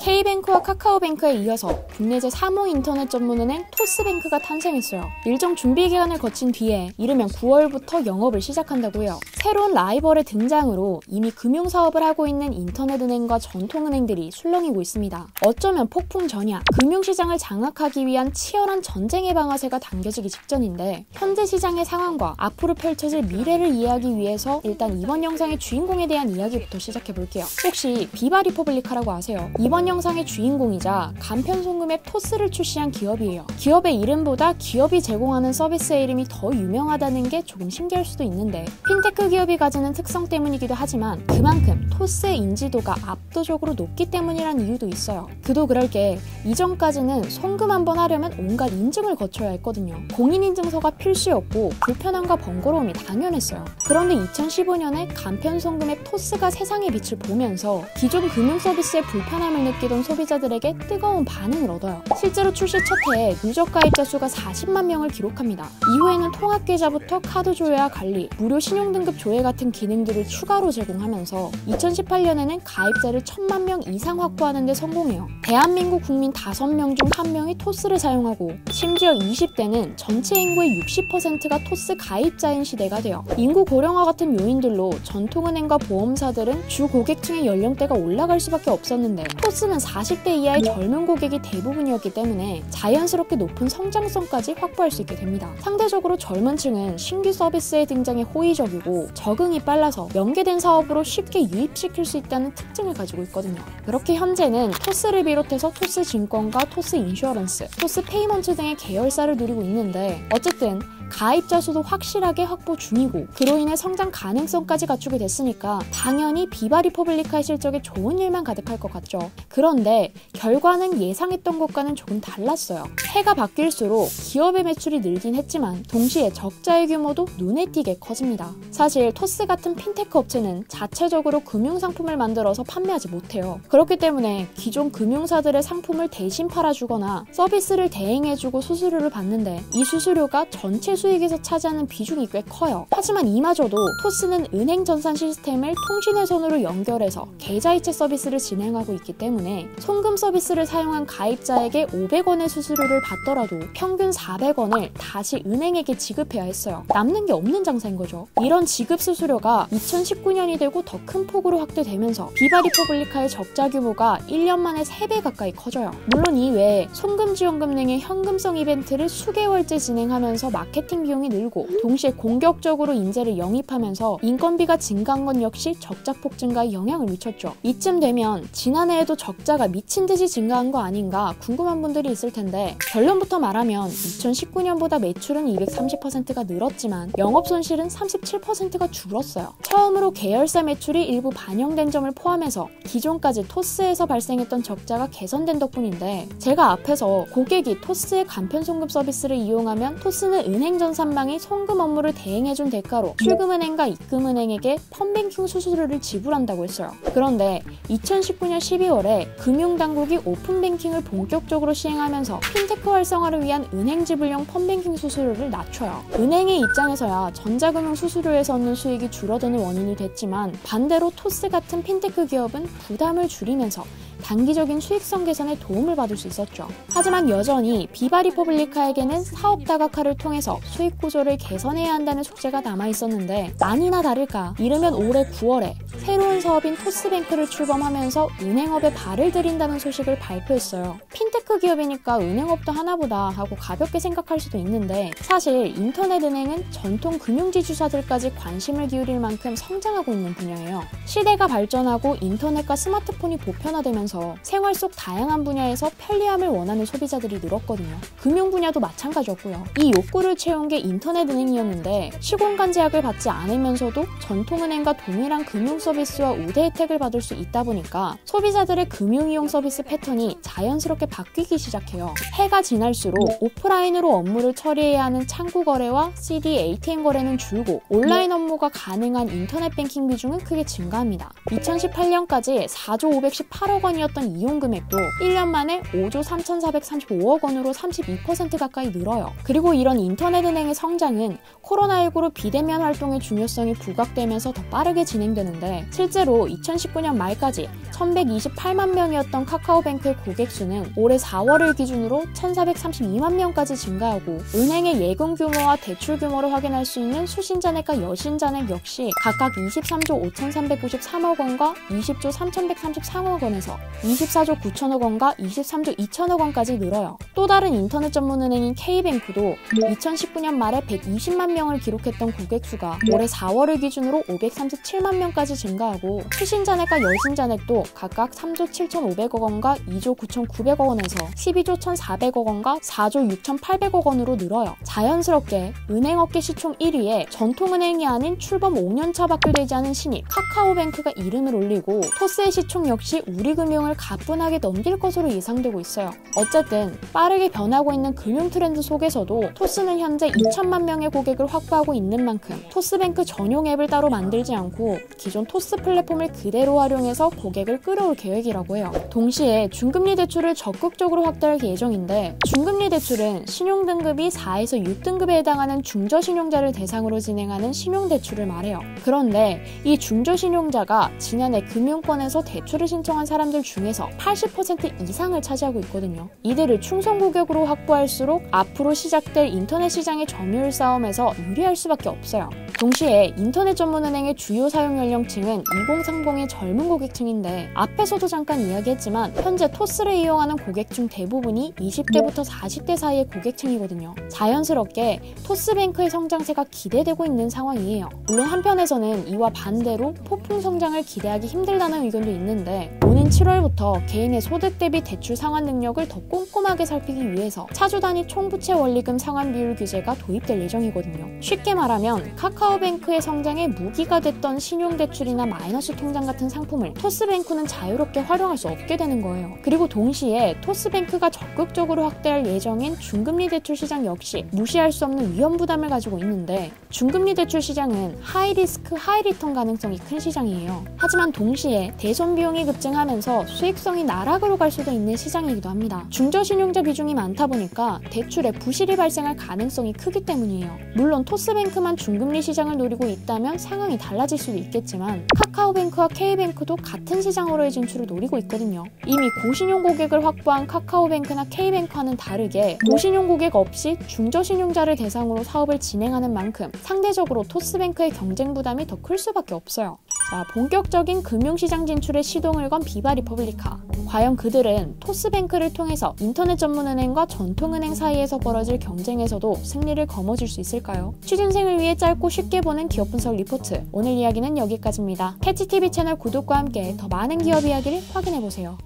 K뱅크와 카카오뱅크에 이어서 국내 제3호 인터넷 전문은행 토스뱅크가 탄생했어요. 일정 준비 기간을 거친 뒤에 이르면 9월부터 영업을 시작한다고 해요. 새로운 라이벌의 등장으로 이미 금융사업을 하고 있는 인터넷은행과 전통은행들이 술렁이고 있습니다. 어쩌면 폭풍 전야, 금융시장을 장악하기 위한 치열한 전쟁의 방아쇠가 당겨지기 직전인데 현재 시장의 상황과 앞으로 펼쳐질 미래를 이해하기 위해서 일단 이번 영상의 주인공에 대한 이야기부터 시작해볼게요. 혹시 비바리퍼블리카라고 아세요? 이번 영상의 주인공이자 간편송금앱 토스를 출시한 기업이에요. 기업의 이름보다 기업이 제공하는 서비스의 이름이 더 유명하다는 게 조금 신기할 수도 있는데 핀테크 기업이 가지는 특성 때문이기도 하지만 그만큼 토스의 인지도가 압도적으로 높기 때문이란 이유도 있어요. 그도 그럴 게 이전까지는 송금 한번 하려면 온갖 인증을 거쳐야 했거든요. 공인인증서가 필수였고 불편함과 번거로움이 당연했어요. 그런데 2015년에 간편송금앱 토스가 세상의 빛을 보면서 기존 금융서비스의 불편함을 느끼던 소비자들에게 뜨거운 반응을 얻어요. 실제로 출시 첫 해에 누적 가입자 수가 40만 명을 기록합니다. 이후에는 통합계좌부터 카드 조회와 관리, 무료 신용등급 조회 같은 기능들을 추가로 제공하면서 2018년에는 가입자를 1000만 명 이상 확보하는 데 성공해요. 대한민국 국민 5명 중 1명이 토스를 사용하고 심지어 20대는 전체 인구의 60%가 토스 가입자인 시대가 돼요. 인구 고령화 같은 요인들로 전통은행과 보험사들은 주 고객층의 연령대가 올라갈 수밖에 없었는데 토스는 40대 이하의 젊은 고객이 대부분이었기 때문에 자연스럽게 높은 성장성까지 확보할 수 있게 됩니다. 상대적으로 젊은 층은 신규 서비스의 등장에 호의적이고 적응이 빨라서 연계된 사업으로 쉽게 유입시킬 수 있다는 특징을 가지고 있거든요. 그렇게 현재는 토스를 비롯해서 토스증권과 토스인슈어런스, 토스페이먼트 등의 계열사를 누리고 있는데 어쨌든 가입자 수도 확실하게 확보 중이고 그로 인해 성장 가능성까지 갖추게 됐으니까 당연히 비바리퍼블리카의 실적에 좋은 일만 가득할 것 같죠. 그런데 결과는 예상했던 것과는 조금 달랐어요. 해가 바뀔수록 기업의 매출이 늘긴 했지만 동시에 적자의 규모도 눈에 띄게 커집니다. 사실 토스 같은 핀테크 업체는 자체적으로 금융상품을 만들어서 판매하지 못해요. 그렇기 때문에 기존 금융사들의 상품을 대신 팔아주거나 서비스를 대행해주고 수수료를 받는데 이 수수료가 전체 수익에서 차지하는 비중이 꽤 커요. 하지만 이마저도 토스는 은행 전산 시스템을 통신회선으로 연결해서 계좌이체 서비스를 진행하고 있기 때문에 송금 서비스를 사용한 가입자에게 500원의 수수료를 받더라도 평균 400원을 다시 은행에게 지급해야 했어요. 남는 게 없는 장사인 거죠. 이런 지급 수수료가 2019년이 되고 더 큰 폭으로 확대되면서 비바리퍼블리카의 적자 규모가 1년 만에 3배 가까이 커져요. 물론 이외에 송금지원금 등의 현금성 이벤트를 수개월째 진행하면서 마케팅 비용이 늘고 동시에 공격적으로 인재를 영입하면서 인건비가 증가한 건 역시 적자 폭 증가에 영향을 미쳤죠. 이쯤 되면 지난해에도 적자가 미친 듯이 증가한 거 아닌가 궁금한 분들이 있을 텐데 결론부터 말하면 2019년보다 매출은 230%가 늘었지만 영업 손실은 37%가 줄었어요. 처음으로 계열사 매출이 일부 반영된 점을 포함해서 기존까지 토스에서 발생했던 적자가 개선된 덕분인데 제가 앞에서 고객이 토스의 간편송금 서비스를 이용하면 토스는 은행 전산망이 송금 업무를 대행해준 대가로 출금은행과 입금은행에게 펀뱅킹 수수료를 지불한다고 했어요. 그런데 2019년 12월에 금융당국이 오픈뱅킹을 본격적으로 시행하면서 핀테크 활성화를 위한 은행 지불용 펀뱅킹 수수료를 낮춰요. 은행의 입장에서야 전자금융 수수료에서 얻는 수익이 줄어드는 원인이 됐지만 반대로 토스 같은 핀테크 기업은 부담을 줄이면서 단기적인 수익성 개선에 도움을 받을 수 있었죠. 하지만 여전히 비바리퍼블리카에게는 사업 다각화를 통해서 수익 구조를 개선해야 한다는 숙제가 남아있었는데 아니나 다를까 이르면 올해 9월에 새로운 사업인 토스뱅크를 출범하면서 은행업에 발을 들인다는 소식을 발표했어요. 핀테크 기업이니까 은행업도 하나보다 하고 가볍게 생각할 수도 있는데 사실 인터넷은행은 전통 금융지주사들까지 관심을 기울일 만큼 성장하고 있는 분야예요. 시대가 발전하고 인터넷과 스마트폰이 보편화되면서 생활 속 다양한 분야에서 편리함을 원하는 소비자들이 늘었거든요. 금융 분야도 마찬가지였고요. 이 욕구를 채운 게 인터넷은행이었는데 시공간 제약을 받지 않으면서도 전통은행과 동일한 금융 서비스와 우대 혜택을 받을 수 있다 보니까 소비자들의 금융이용 서비스 패턴이 자연스럽게 바뀌기 시작해요. 해가 지날수록 오프라인으로 업무를 처리해야 하는 창구 거래와 CD, ATM 거래는 줄고 온라인 업무가 가능한 인터넷 뱅킹 비중은 크게 증가합니다. 2018년까지 4조 518억 원이었던 원이었던 이용 금액도 1년 만에 5조 3,435억 원으로 32% 가까이 늘어요. 그리고 이런 인터넷은행의 성장은 코로나19로 비대면 활동의 중요성이 부각되면서 더 빠르게 진행되는데, 실제로 2019년 말까지 1,128만 명이었던 카카오뱅크의 고객 수는 올해 4월을 기준으로 1,432만 명까지 증가하고, 은행의 예금 규모와 대출 규모를 확인할 수 있는 수신잔액과 여신잔액 역시 각각 23조 5,393억 원과 20조 3,133억 원에서 24조 9천억 원과 23조 2천억 원까지 늘어요. 또 다른 인터넷 전문은행인 K뱅크도 2019년 말에 120만 명을 기록했던 고객 수가 올해 4월을 기준으로 537만 명까지 증가하고, 수신잔액과 여신잔액도 각각 3조 7,500억 원과 2조 9,900억 원에서 12조 1,400억 원과 4조 6,800억 원으로 늘어요. 자연스럽게 은행업계 시총 1위에 전통은행이 아닌 출범 5년차밖에 되지 않은 신입 카카오뱅크가 이름을 올리고, 토스의 시총 역시 우리금융을 가뿐하게 넘길 것으로 예상되고 있어요. 어쨌든 빠르게 변하고 있는 금융 트렌드 속에서도 토스는 현재 2천만 명의 고객을 확보하고 있는 만큼 토스뱅크 전용 앱을 따로 만들지 않고 기존 토스 플랫폼을 그대로 활용해서 고객을 끌어올 계획이라고 해요. 동시에 중금리 대출을 적극적으로 확대할 예정인데, 중금리 대출은 신용등급이 4에서 6등급에 해당하는 중저신용자를 대상으로 진행하는 신용대출을 말해요. 그런데 이 중저신용자가 지난해 금융권에서 대출을 신청한 사람들 중에서 80% 이상을 차지하고 있거든요. 이들을 충성 고객으로 확보할수록 앞으로 시작될 인터넷 시장의 점유율 싸움에서 유리할 수밖에 없어요. 동시에 인터넷 전문은행의 주요 사용 연령층은 2030의 젊은 고객층인데, 앞에서도 잠깐 이야기했지만 현재 토스를 이용하는 고객 중 대부분이 20대부터 40대 사이의 고객층이거든요. 자연스럽게 토스뱅크의 성장세가 기대되고 있는 상황이에요. 물론 한편에서는 이와 반대로 폭풍 성장을 기대하기 힘들다는 의견도 있는데, 오는 7월부터 개인의 소득 대비 대출 상환 능력을 더 꼼꼼하게 살피기 위해서 차주 단위 총부채 원리금 상환 비율 규제가 도입될 예정이거든요. 쉽게 말하면 카카오뱅크의 성장에 무기가 됐던 신용대출이나 마이너스 통장 같은 상품을 토스뱅크는 자유롭게 활용할 수 없게 되는 거예요. 그리고 동시에 토스뱅크가 적극적으로 확대할 예정인 중금리 대출 시장 역시 무시할 수 없는 위험 부담을 가지고 있는데, 중금리 대출 시장은 하이 리스크 하이 리턴 가능성이 큰 시장이에요. 하지만 동시에 대손 비용이 급증하면서 수익성이 나락으로 갈 수도 있는 시장이기도 합니다. 중저신용자 비중이 많다 보니까 대출에 부실이 발생할 가능성이 크기 때문이에요. 물론 토스뱅크만 중금리 시장을 노리고 있다면 상황이 달라질 수도 있겠지만, 카카오뱅크와 K뱅크도 같은 시장으로의 진출을 노리고 있거든요. 이미 고신용 고객을 확보한 카카오뱅크나 K뱅크와는 다르게 고신용 고객 없이 중저신용자를 대상으로 사업을 진행하는 만큼 상대적으로 토스뱅크의 경쟁 부담이 더 클 수밖에 없어요. 자, 본격적인 금융시장 진출에 시동을 건 비바리퍼블리카. 과연 그들은 토스뱅크를 통해서 인터넷 전문은행과 전통은행 사이에서 벌어질 경쟁에서도 승리를 거머쥘 수 있을까요? 취준생을 위해 짧고 쉽게 보는 기업 분석 리포트. 오늘 이야기는 여기까지입니다. 캐치TV 채널 구독과 함께 더 많은 기업 이야기를 확인해보세요.